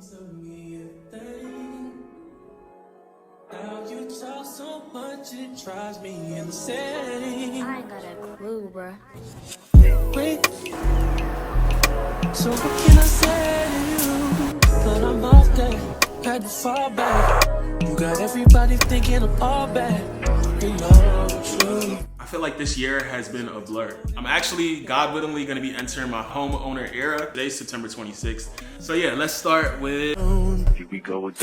to me a thing. Now you talk so much it drives me insane. I ain't got a clue, bruh. Wait, so what can I say to you? But I'm off that, had to fall back. You got everybody thinking I'm all bad. You know the truth. I feel like this year has been a blur. I'm actually, God willingly, gonna be entering my homeowner era. Today's September 26th. So yeah, let's start with... Here we go again.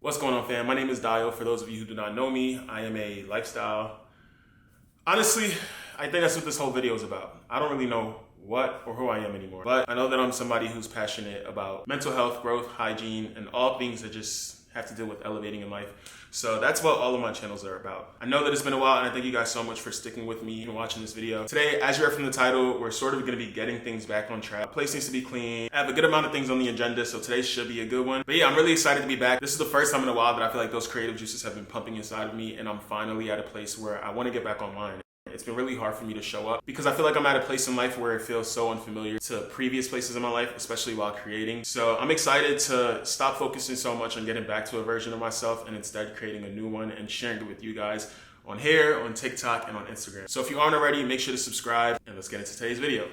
What's going on, fam? My name is Dio. For those of you who do not know me, I am a lifestyle. Honestly, I think that's what this whole video is about. I don't really know what or who I am anymore, but I know that I'm somebody who's passionate about mental health, growth, hygiene, and all things that just have to deal with elevating in life. So that's what all of my channels are about. I know that it's been a while, and I thank you guys so much for sticking with me and watching this video. Today, as you read from the title, we're sort of gonna be getting things back on track. The place needs to be clean. I have a good amount of things on the agenda, so today should be a good one. But yeah, I'm really excited to be back. This is the first time in a while that I feel like those creative juices have been pumping inside of me, and I'm finally at a place where I wanna get back online. It's been really hard for me to show up because I feel like I'm at a place in life where it feels so unfamiliar to previous places in my life, especially while creating. So I'm excited to stop focusing so much on getting back to a version of myself and instead creating a new one and sharing it with you guys on here, on TikTok, and on Instagram. So if you aren't already, make sure to subscribe, and let's get into today's video.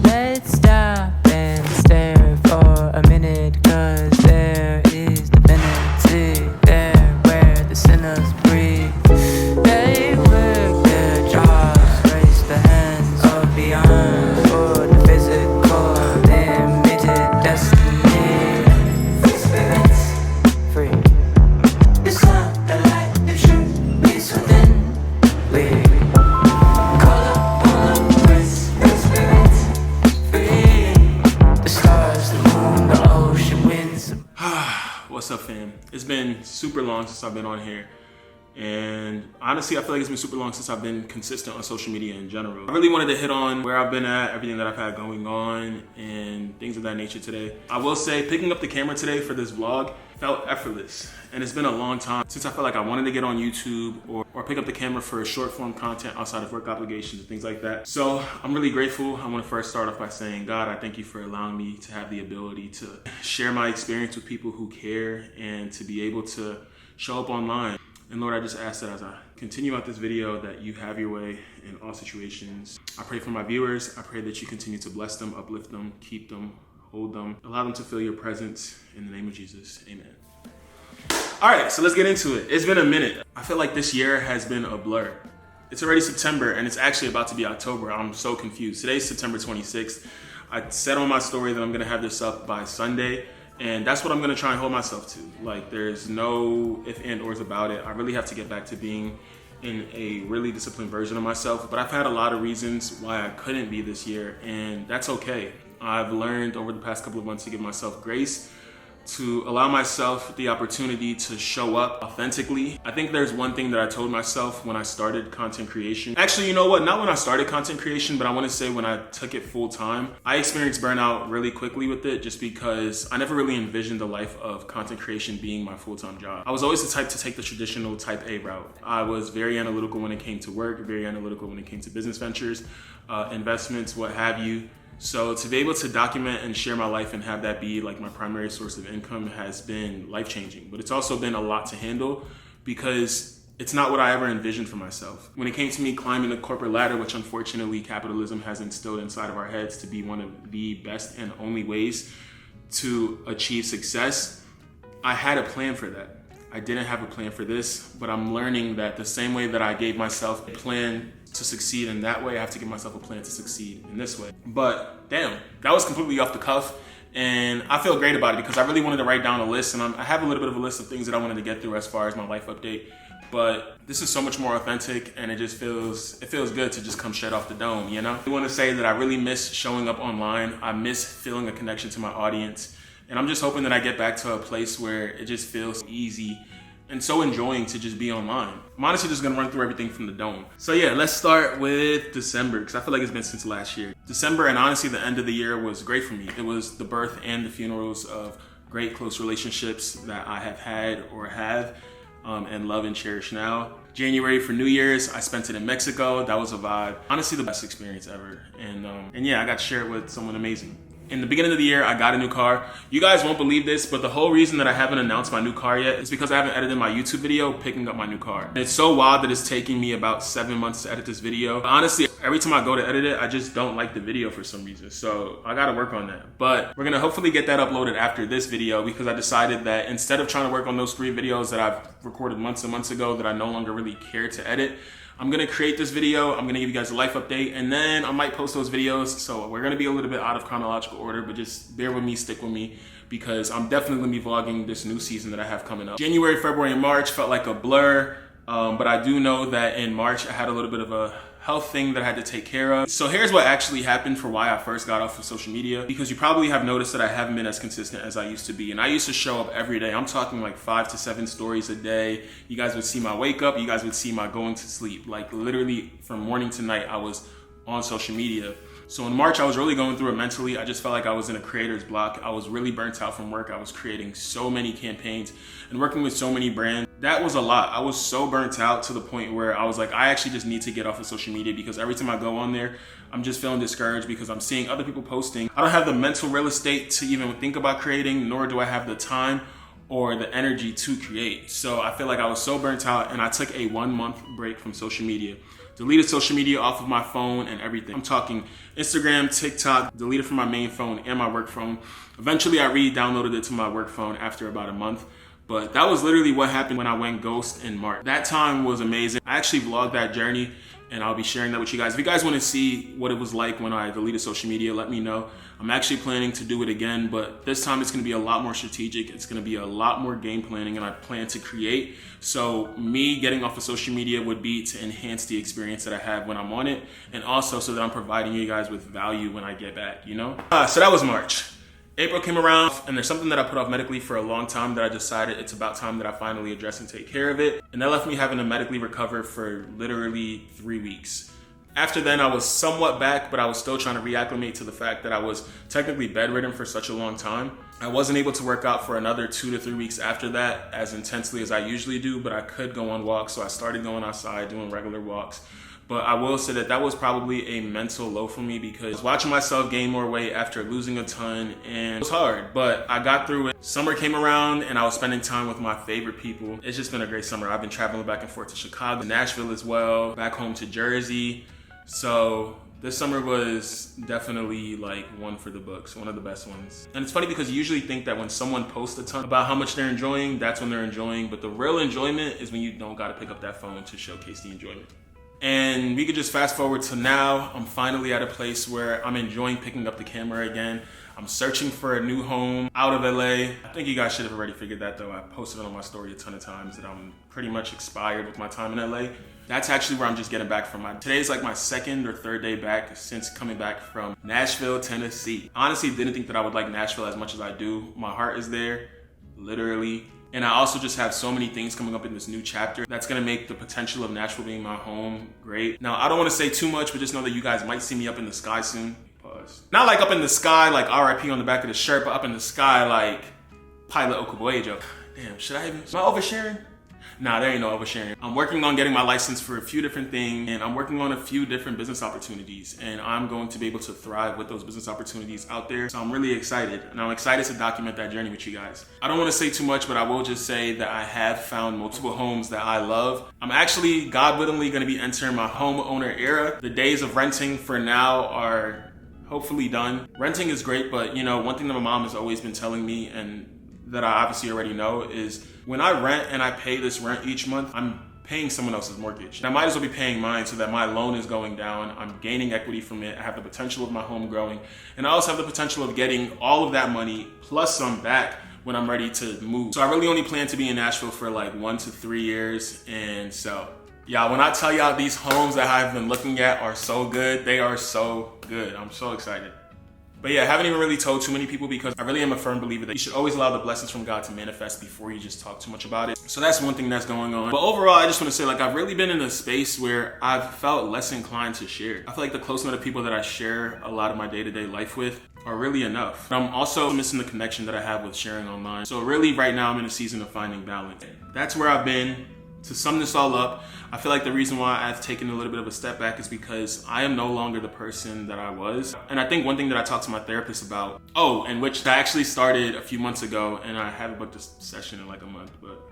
Let's stop and stare for a minute, cause there is divinity there where the sinners breathe. They work their jaws, raise the hands of beyond for the physical, limited destiny. Spirits free. It's not the light, the truth is within. We What's up, fam? It's been super long since I've been on here, and honestly I feel like it's been super long since I've been consistent on social media in general. I really wanted to hit on where I've been at, everything that I've had going on, and things of that nature today. I will say picking up the camera today for this vlog felt effortless, and it's been a long time since I felt like I wanted to get on YouTube or pick up the camera for short form content outside of work obligations and things like that. So I'm really grateful. I want to first start off by saying, God, I thank you for allowing me to have the ability to share my experience with people who care and to be able to show up online. And Lord, I just ask that as I continue out this video that you have your way in all situations. I pray for my viewers. I pray that you continue to bless them, uplift them, keep them, hold them, allow them to feel your presence. In the name of Jesus, amen. All right, so let's get into it. It's been a minute. I feel like this year has been a blur. It's already September and it's actually about to be October. I'm so confused. Today's September 26th. I said on my story that I'm gonna have this up by Sunday, and that's what I'm gonna try and hold myself to. Like, there's no if and ors about it. I really have to get back to being in a really disciplined version of myself, but I've had a lot of reasons why I couldn't be this year, and that's okay. I've learned over the past couple of months to give myself grace, to allow myself the opportunity to show up authentically. I think there's one thing that I told myself when I started content creation. Actually, you know what? Not when I started content creation, but I want to say when I took it full time. I experienced burnout really quickly with it just because I never really envisioned the life of content creation being my full-time job. I was always the type to take the traditional type A route. I was very analytical when it came to work, very analytical when it came to business ventures, investments, what have you. So to be able to document and share my life and have that be like my primary source of income has been life-changing, but it's also been a lot to handle because it's not what I ever envisioned for myself. When it came to me climbing the corporate ladder, which unfortunately capitalism has instilled inside of our heads to be one of the best and only ways to achieve success, I had a plan for that. I didn't have a plan for this, but I'm learning that the same way that I gave myself a plan to succeed in that way, I have to give myself a plan to succeed in this way. But damn, that was completely off the cuff. And I feel great about it because I really wanted to write down a list, and I have a little bit of a list of things that I wanted to get through as far as my life update. But this is so much more authentic, and it feels good to just come straight off the dome, you know? I want to say that I really miss showing up online. I miss feeling a connection to my audience. And I'm just hoping that I get back to a place where it just feels easy and so enjoying to just be online. I'm honestly just gonna run through everything from the dome. So yeah, let's start with December, because I feel like it's been since last year. December, and honestly the end of the year, was great for me. It was the birth and the funerals of great close relationships that I have had or have and love and cherish now. January for New Year's, I spent it in Mexico. That was a vibe. Honestly, the best experience ever. And yeah, I got to share it with someone amazing. In the beginning of the year, I got a new car. You guys won't believe this, but the whole reason that I haven't announced my new car yet is because I haven't edited my YouTube video picking up my new car. And it's so wild that it's taking me about 7 months to edit this video. But honestly, every time I go to edit it, I just don't like the video for some reason. So I gotta work on that. But we're gonna hopefully get that uploaded after this video, because I decided that instead of trying to work on those 3 videos that I've recorded months and months ago that I no longer really care to edit, I'm gonna create this video, I'm gonna give you guys a life update, and then I might post those videos. So we're gonna be a little bit out of chronological order, but just bear with me, stick with me, because I'm definitely gonna be vlogging this new season that I have coming up. January, February, and March felt like a blur, but I do know that in March I had a little bit of a health thing that I had to take care of. So here's what actually happened for why I first got off of social media, because you probably have noticed that I haven't been as consistent as I used to be. And I used to show up every day. I'm talking like 5 to 7 stories a day. You guys would see my wake up, you guys would see my going to sleep. Like literally from morning to night, I was on social media. So in March, I was really going through it mentally. I just felt like I was in a creator's block. I was really burnt out from work. I was creating so many campaigns and working with so many brands. That was a lot. I was so burnt out to the point where I was like, I actually just need to get off of social media, because every time I go on there, I'm just feeling discouraged because I'm seeing other people posting. I don't have the mental real estate to even think about creating, nor do I have the time or the energy to create. So I feel like I was so burnt out, and I took a 1-month break from social media. Deleted social media off of my phone and everything. I'm talking Instagram, TikTok, deleted from my main phone and my work phone. Eventually I re-downloaded it to my work phone after about a month. But that was literally what happened when I went ghost in March. That time was amazing. I actually vlogged that journey, and I'll be sharing that with you guys. If you guys want to see what it was like when I deleted social media, let me know. I'm actually planning to do it again, but this time it's going to be a lot more strategic. It's going to be a lot more game planning, and I plan to create. So me getting off of social media would be to enhance the experience that I have when I'm on it, and also so that I'm providing you guys with value when I get back, you know? So that was March. April came around, and there's something that I put off medically for a long time that I decided it's about time that I finally address and take care of it. And that left me having to medically recover for literally 3 weeks. After then, I was somewhat back, but I was still trying to reacclimate to the fact that I was technically bedridden for such a long time. I wasn't able to work out for another 2 to 3 weeks after that as intensely as I usually do, but I could go on walks. So I started going outside, doing regular walks. But I will say that that was probably a mental low for me, because I was watching myself gain more weight after losing a ton, and it was hard, but I got through it. Summer came around, and I was spending time with my favorite people. It's just been a great summer. I've been traveling back and forth to Chicago, Nashville as well, back home to Jersey. So this summer was definitely like one for the books, one of the best ones. And it's funny because you usually think that when someone posts a ton about how much they're enjoying, that's when they're enjoying. But the real enjoyment is when you don't got to pick up that phone to showcase the enjoyment. And we could just fast forward to now. I'm finally at a place where I'm enjoying picking up the camera again. I'm searching for a new home out of LA. I think you guys should have already figured that though. I posted it on my story a ton of times that I'm pretty much expired with my time in LA. That's actually where I'm just getting back from. Today's like my 2nd or 3rd day back since coming back from Nashville, Tennessee. Honestly, didn't think that I would like Nashville as much as I do. My heart is there, literally. And I also just have so many things coming up in this new chapter that's gonna make the potential of Nashville being my home great. Now, I don't wanna say too much, but just know that you guys might see me up in the sky soon. Pause. Not like up in the sky, like RIP on the back of the shirt, but up in the sky like Pilot Okuboejo. Damn, am I oversharing? Nah, there ain't no oversharing. I'm working on getting my license for a few different things, and I'm working on a few different business opportunities, and I'm going to be able to thrive with those business opportunities out there. So I'm really excited, and I'm excited to document that journey with you guys. I don't want to say too much, but I will just say that I have found multiple homes that I love. I'm actually, God willingly, going to be entering my homeowner era. The days of renting for now are hopefully done. Renting is great, but you know, one thing that my mom has always been telling me, and that I obviously already know is when I rent and I pay this rent each month, I'm paying someone else's mortgage. And I might as well be paying mine so that my loan is going down. I'm gaining equity from it. I have the potential of my home growing. And I also have the potential of getting all of that money plus some back when I'm ready to move. So I really only plan to be in Nashville for like 1 to 3 years. And so, y'all, when I tell y'all these homes that I've been looking at are so good, they are so good. I'm so excited. But yeah, I haven't even really told too many people because I really am a firm believer that you should always allow the blessings from God to manifest before you just talk too much about it. So that's one thing that's going on. But overall, I just want to say, like, I've really been in a space where I've felt less inclined to share. I feel like the close amount of people that I share a lot of my day-to-day life with are really enough. But I'm also missing the connection that I have with sharing online. So really right now I'm in a season of finding balance. That's where I've been. To sum this all up, I feel like the reason why I've taken a little bit of a step back is because I am no longer the person that I was. And I think one thing that I talked to my therapist about, and which I actually started a few months ago, and I haven't booked a session in like a month, but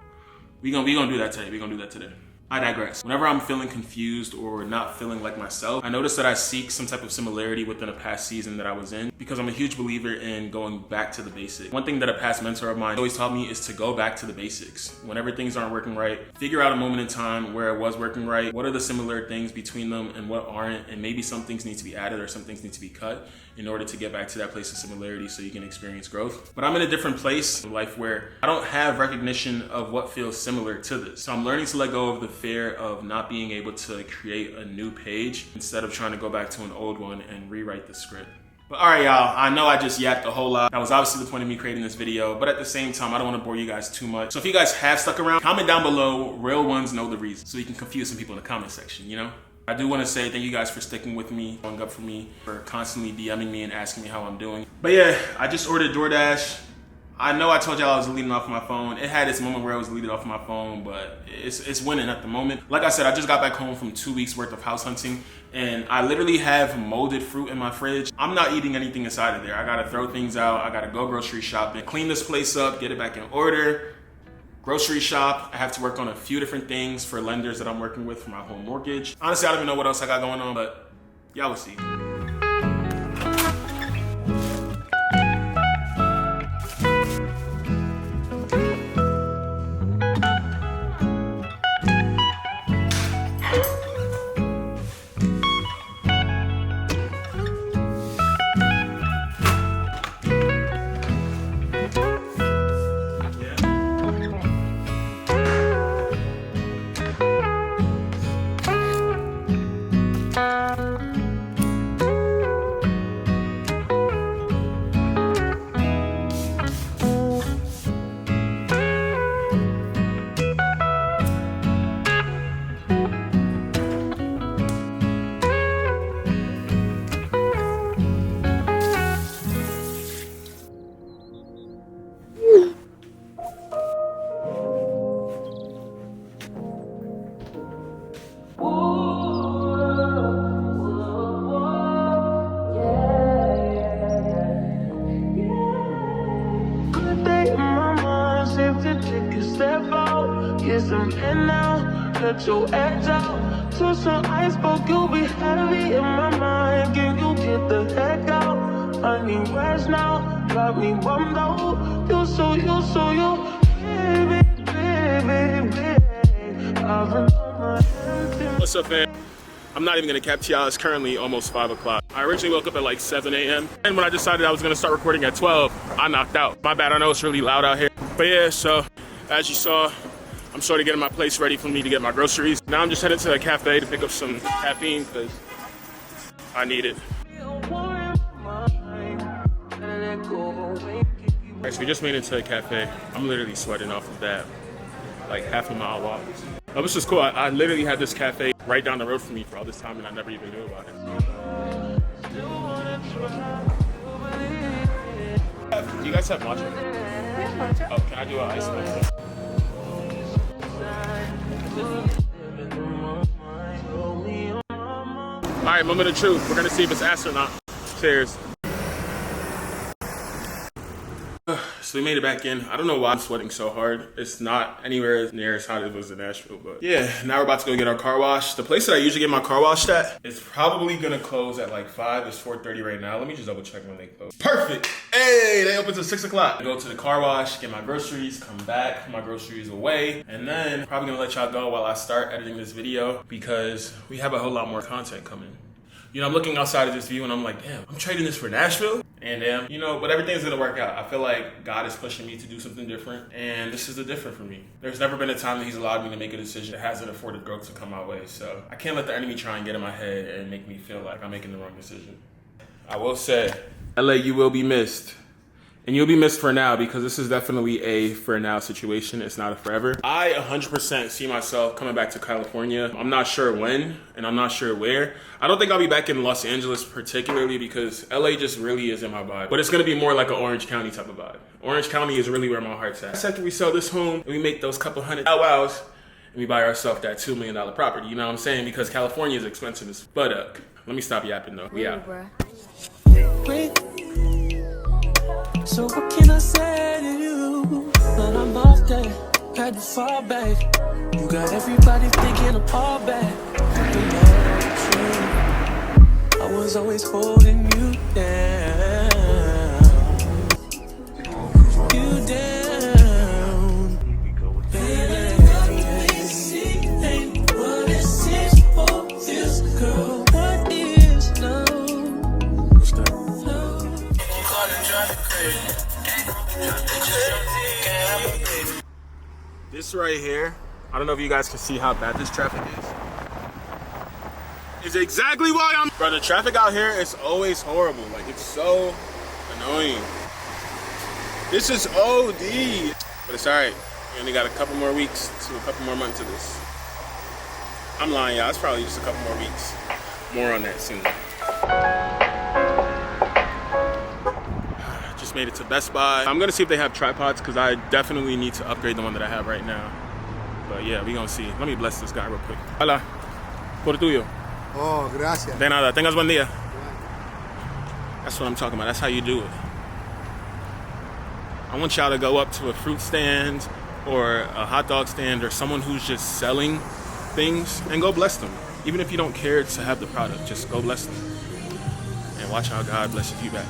we gonna do that today. We're gonna do that today. I digress. Whenever I'm feeling confused or not feeling like myself, I notice that I seek some type of similarity within a past season that I was in because I'm a huge believer in going back to the basics. One thing that a past mentor of mine always taught me is to go back to the basics. Whenever things aren't working right, figure out a moment in time where it was working right. What are the similar things between them and what aren't? And maybe some things need to be added or some things need to be cut in order to get back to that place of similarity so you can experience growth. But I'm in a different place in life where I don't have recognition of what feels similar to this. So I'm learning to let go of the fear of not being able to create a new page instead of trying to go back to an old one and rewrite the script. But all right, y'all, I know I just yapped a whole lot. That was obviously the point of me creating this video, but at the same time, I don't want to bore you guys too much. So if you guys have stuck around, comment down below, real ones know the reason, so you can confuse some people in the comment section, you know? I do want to say thank you guys for sticking with me, going up for me, for constantly DMing me and asking me how I'm doing. But yeah, I just ordered DoorDash. I know I told y'all I was deleting off my phone. It had its moment where I was deleted off my phone, but it's winning at the moment. Like I said, I just got back home from 2 weeks worth of house hunting, and I literally have molded fruit in my fridge. I'm not eating anything inside of there. I gotta throw things out. I gotta go grocery shopping, clean this place up, get it back in order. Grocery shop. I have to work on a few different things for lenders that I'm working with for my home mortgage. Honestly, I don't even know what else I got going on, but y'all will see. Let your edge out to some iceberg, you'll be heavy in my mind. Can you get the heck out? I need rest now, got me bummed out. You so, baby, baby, baby. What's up, fam? I'm not even gonna cap to y'all, it's currently almost 5 o'clock. I originally woke up at like 7 a.m. and when I decided I was gonna start recording at 12, I knocked out. My bad, I know it's really loud out here. But yeah, so as you saw, I'm sort of getting my place ready for me to get my groceries. Now I'm just headed to a cafe to pick up some caffeine because I need it. Alright, so we just made it to a cafe. I'm literally sweating off of that, like half a mile walk. Oh, this is cool. I literally had this cafe right down the road from me for all this time and I never even knew about it. Do you guys have matcha? Oh, can I do an ice matcha? All right, moment of truth. We're gonna see if it's ass or not. Cheers. So we made it back in. I don't know why I'm sweating so hard. It's not anywhere near as hot as it was in Nashville, but yeah, now we're about to go get our car wash. The place that I usually get my car washed at is probably gonna close at like 5. It's 4:30 right now. Let me just double check when they close. Perfect. Hey, they open till 6 o'clock. Go to the car wash, get my groceries, come back, put my groceries away, and then probably gonna let y'all go while I start editing this video because we have a whole lot more content coming. You know, I'm looking outside of this view and I'm like, damn, I'm trading this for Nashville? And you know, but everything's gonna work out. I feel like God is pushing me to do something different, and this is the different for me. There's never been a time that he's allowed me to make a decision that hasn't afforded growth to come my way. So I can't let the enemy try and get in my head and make me feel like I'm making the wrong decision. I will say, LA, you will be missed. And you'll be missed for now because this is definitely a for now situation. It's not a forever. I 100% see myself coming back to California. I'm not sure when and I'm not sure where. I don't think I'll be back in Los Angeles particularly because LA just really isn't my vibe. But it's gonna be more like an Orange County type of vibe. Orange County is really where my heart's at. After we sell this home and we make those couple hundred wows and we buy ourselves that $2 million property, you know what I'm saying? Because California is expensive as fuck. Let me stop yapping though. We out. So what can I say to you? But I'm off that, had to fall back. You got everybody thinking I'm all bad. I was always holding you down. You down. Baby, ain't what it seems for this girl. What is love? What's that? This right here, I don't know if you guys can see how bad this traffic is exactly why I'm... Bro, the traffic out here is always horrible. Like, it's so annoying. This is OD. But it's alright. We only got a couple more weeks to a couple more months of this. I'm lying, y'all. It's probably just a couple more weeks. More on that soon. Just made it to Best Buy. I'm gonna see if they have tripods because I definitely need to upgrade the one that I have right now. But yeah, we gonna see. Let me bless this guy real quick. Hola. Por tuyo. Oh, gracias. De nada. Tengas buen día. That's what I'm talking about. That's how you do it. I want y'all to go up to a fruit stand or a hot dog stand or someone who's just selling things and go bless them. Even if you don't care to have the product, just go bless them. And watch how God blesses you back.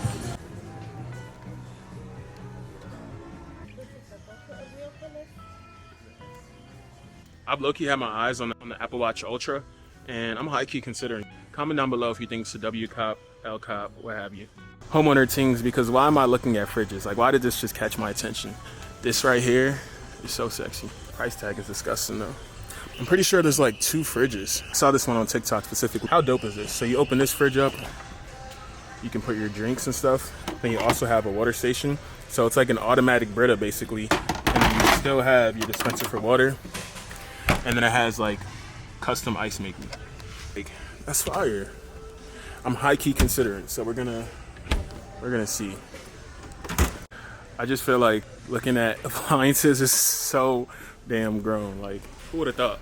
I've low-key had my eyes on the Apple Watch Ultra, and I'm high-key considering. Comment down below if you think it's a W cop, L cop, what have you. Homeowner things, because why am I looking at fridges? Like, why did this just catch my attention? This right here is so sexy. Price tag is disgusting though. I'm pretty sure there's like 2 fridges. I saw this one on TikTok specifically. How dope is this? So you open this fridge up, you can put your drinks and stuff. Then you also have a water station. So it's like an automatic Brita basically. And you still have your dispenser for water. And then it has like custom ice making. Like, that's fire. I'm high-key considering, so we're gonna see. I just feel like looking at appliances is so damn grown. Like, who would have thought?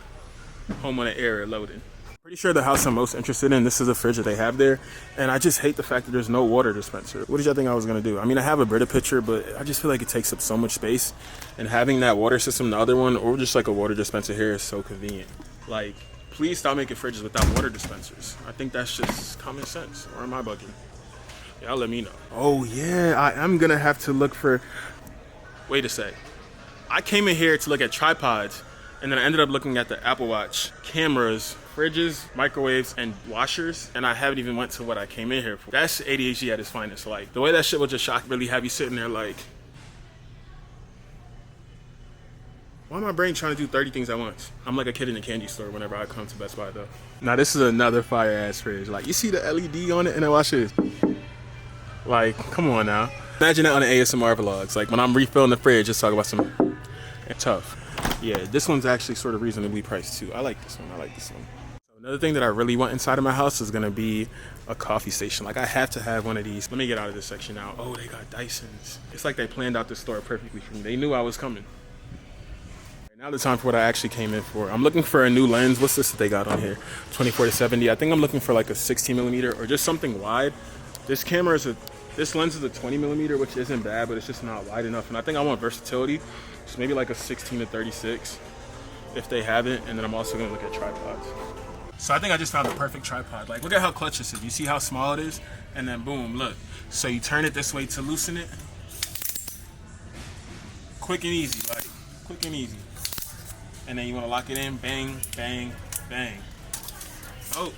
Home on an air loading. Pretty sure the house I'm most interested in, this is the fridge that they have there. And I just hate the fact that there's no water dispenser. What did y'all think I was gonna do? I mean, I have a Brita pitcher, but I just feel like it takes up so much space. And having that water system, the other one, or just like a water dispenser here is so convenient. Like, please stop making fridges without water dispensers. I think that's just common sense. Or am I bugging? Y'all let me know. Oh yeah, I am gonna have to look for, wait a sec. I came in here to look at tripods, and then I ended up looking at the Apple Watch cameras, fridges, microwaves, and washers, and I haven't even went to what I came in here for. That's ADHD at its finest. Like, the way that shit will just shock, really have you sitting there like, why am my brain trying to do 30 things at once? I'm like a kid in a candy store whenever I come to Best Buy though. Now this is another fire ass fridge. Like, you see the LED on it, and then watch this. Like, come on now. Imagine that on the ASMR vlogs. Like, when I'm refilling the fridge, just talk about some tough. Yeah, this one's actually sort of reasonably priced too. I like this one. So another thing that I really want inside of my house is gonna be a coffee station. Like, I have to have one of these. Let me get out of this section now. Oh, they got Dysons. It's like they planned out the store perfectly for me. They knew I was coming. Right, now the time for what I actually came in for. I'm looking for a new lens. What's this that they got on here? 24 to 70. I think I'm looking for like a 16 millimeter or just something wide. This camera is a This lens is a 20mm, which isn't bad, but it's just not wide enough. And I think I want versatility, so maybe like a 16 to 36 if they have it. And then I'm also gonna look at tripods. So I think I just found the perfect tripod. Like, look at how clutch this is. You see how small it is? And then boom, look. So you turn it this way to loosen it. Quick and easy, like, quick and easy. And then you wanna lock it in, bang, bang, bang. Oh.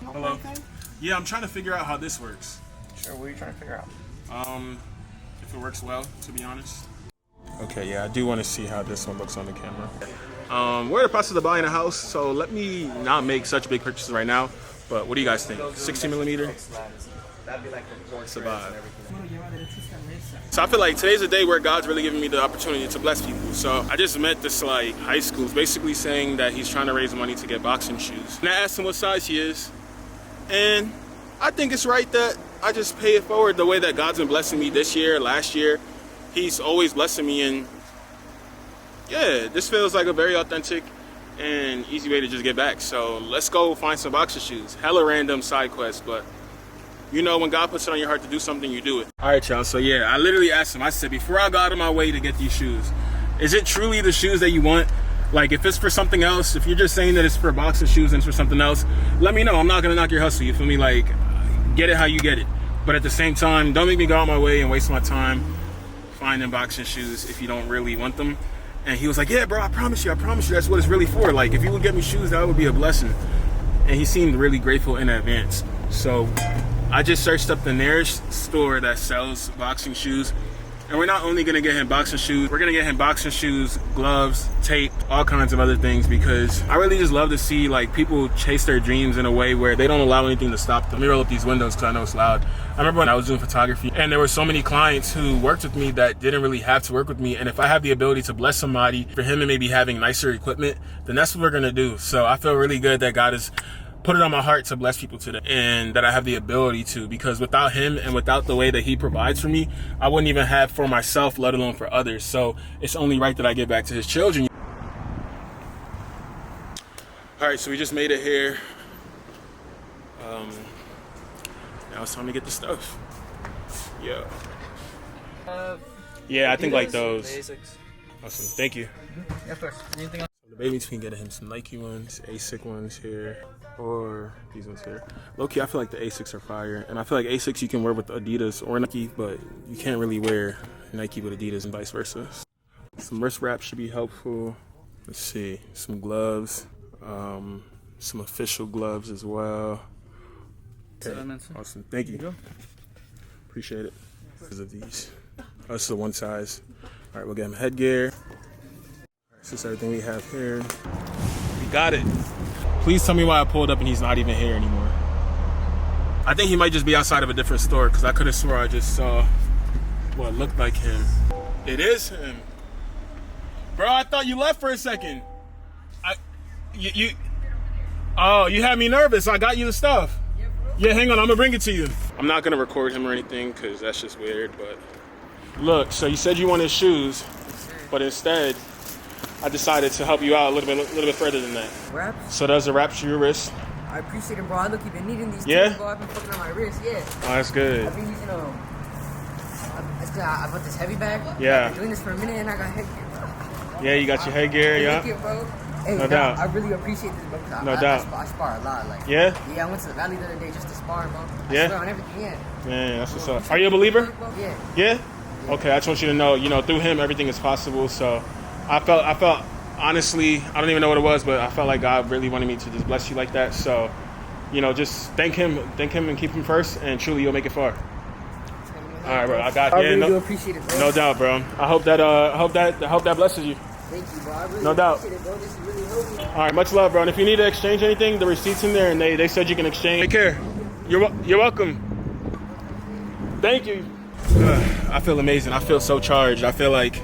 Hello. Yeah, I'm trying to figure out how this works. Sure, what are you trying to figure out? If it works well, to be honest. Okay, yeah, I do want to see how this one looks on the camera. We're in the process of buying a house, so let me not make such big purchases right now. But what do you guys think? 60mm? Survive. So I feel like today's a day where God's really giving me the opportunity to bless people. So I just met this like high school, basically saying that he's trying to raise money to get boxing shoes. And I asked him what size he is, and I think it's right that I just pay it forward the way that God's been blessing me this year, last year. He's always blessing me, and yeah, this feels like a very authentic and easy way to just get back. So let's go find some boxer shoes. Hella random side quest, but you know, when God puts it on your heart to do something, you do it. All right, y'all. So yeah, I literally asked him, I said, before I got out of my way to get these shoes, is it truly the shoes that you want? Like, if it's for something else, if you're just saying that it's for boxer shoes and it's for something else, let me know. I'm not gonna knock your hustle, you feel me? Like, get it how you get it. But at the same time, don't make me go out my way and waste my time finding boxing shoes if you don't really want them. And he was like, yeah, bro, I promise you, that's what it's really for. Like, if you would get me shoes, that would be a blessing. And he seemed really grateful in advance. So I just searched up the nearest store that sells boxing shoes. And we're not only gonna get him boxing shoes, we're gonna get him boxing shoes, gloves, tape, all kinds of other things, because I really just love to see like people chase their dreams in a way where they don't allow anything to stop them. Let me roll up these windows because I know it's loud. I remember when I was doing photography and there were so many clients who worked with me that didn't really have to work with me. And if I have the ability to bless somebody for him and maybe having nicer equipment, then that's what we're gonna do. So I feel really good that God has put it on my heart to bless people today, and that I have the ability to, because without him and without the way that he provides for me, I wouldn't even have for myself, let alone for others. So it's only right that I give back to his children. All right, so we just made it here. Now it's time to get the stuff. Yeah. Yeah, I think like those. Basics. Awesome, thank you. Yeah, of course. Anything else? The baby between getting him some Nike ones, ASIC ones here, or these ones here. Low-key, I feel like the ASICs are fire. And I feel like ASICs you can wear with Adidas or Nike, but you can't really wear Nike with Adidas and vice versa. Some wrist wraps should be helpful. Let's see, some gloves, some official gloves as well. Okay. Awesome, thank you. Appreciate it. Because of these. Oh, this is a one size. All right, we'll get him headgear. This is everything we have here. We got it. Please tell me why I pulled up and he's not even here anymore. I think he might just be outside of a different store, because I could have swore I just saw what looked like him. It is him. Bro, I thought you left for a second. Oh, you had me nervous. I got you the stuff. Yeah, hang on, I'm gonna bring it to you. I'm not gonna record him or anything because that's just weird, but look, so you said you wanted shoes, but instead I decided to help you out a little bit further than that. Wraps? So does a wrap to your wrist? I appreciate it, bro. I look, you've been needing these Yeah? too, bro. I've been putting on my wrist, yeah. Oh, that's good. I've been using I bought this heavy bag. Yeah. I've been doing this for a minute and I got headgear, bro. Yeah, you got your headgear, yeah? Thank you, bro. Hey, No doubt. I really appreciate this, bro. No doubt. I spar a lot, like. Yeah? Yeah, I went to the valley the other day just to spar, bro. Yeah? I swear on everything, yeah. Man, that's what's up. Are you a believer? Yeah. Yeah? Okay, I just want you to know, through him everything is possible. So I felt honestly, I don't even know what it was, but I felt like God really wanted me to just bless you like that. So, just thank him and keep him first, and truly you'll make it far. All right, bro. I really do appreciate it, bro. No doubt, bro. I hope that blesses you. Thank you, bro. I really No doubt. appreciate it, bro. This is really helping me. All right, much love, bro. And if you need to exchange anything, the receipt's in there, and they said you can exchange. Take care. You're welcome. Thank you. I feel amazing. I feel so charged. I feel like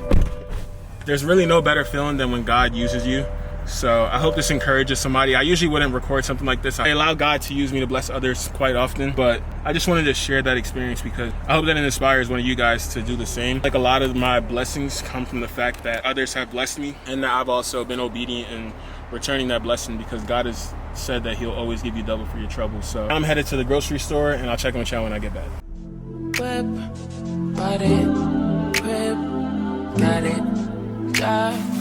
there's really no better feeling than when God uses you. So I hope this encourages somebody. I usually wouldn't record something like this. I allow God to use me to bless others quite often, but I just wanted to share that experience because I hope that it inspires one of you guys to do the same. Like, a lot of my blessings come from the fact that others have blessed me, and that I've also been obedient in returning that blessing, because God has said that he'll always give you double for your trouble. So I'm headed to the grocery store, and I'll check in with y'all when I get back. Whip, body, whip, got it, die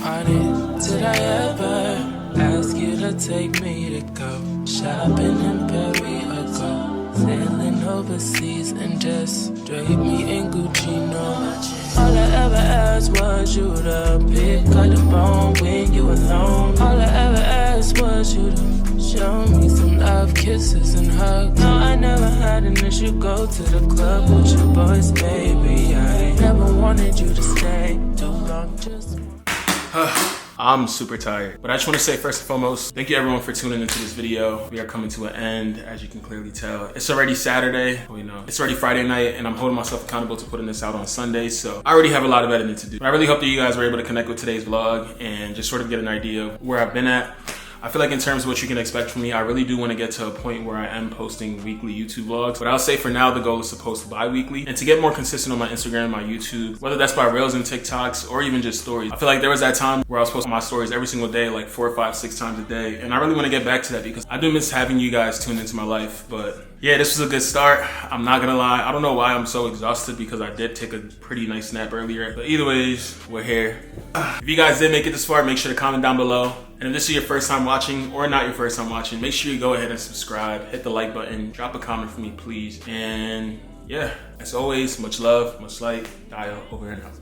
on it. Did I ever ask you to take me to go shopping in Paris or go sailing overseas and just drape me in Gucci? No, all I ever asked was you to pick up the phone when you alone. All I ever asked was you to show me some love, kisses and hugs. No, I never had an issue. Go to the club with your boys, baby. I never wanted you to stay too long. Just I'm super tired, but I just want to say first and foremost, thank you everyone for tuning into this video. We are coming to an end, as you can clearly tell. It's already Saturday, it's already Friday night, and I'm holding myself accountable to putting this out on Sunday, so I already have a lot of editing to do. But I really hope that you guys were able to connect with today's vlog and just sort of get an idea of where I've been at. I feel like in terms of what you can expect from me, I really do want to get to a point where I am posting weekly YouTube vlogs. But I'll say for now, the goal is to post bi-weekly and to get more consistent on my Instagram, my YouTube, whether that's by Reels and TikToks or even just stories. I feel like there was that time where I was posting my stories every single day, like 4, 5, 6 times a day. And I really want to get back to that because I do miss having you guys tune into my life. But yeah, this was a good start. I'm not gonna lie. I don't know why I'm so exhausted because I did take a pretty nice nap earlier. But either ways, we're here. If you guys did make it this far, make sure to comment down below. And if this is your first time watching or not your first time watching, make sure you go ahead and subscribe, hit the like button, drop a comment for me, please. And yeah, as always, much love, much light, dial over and out.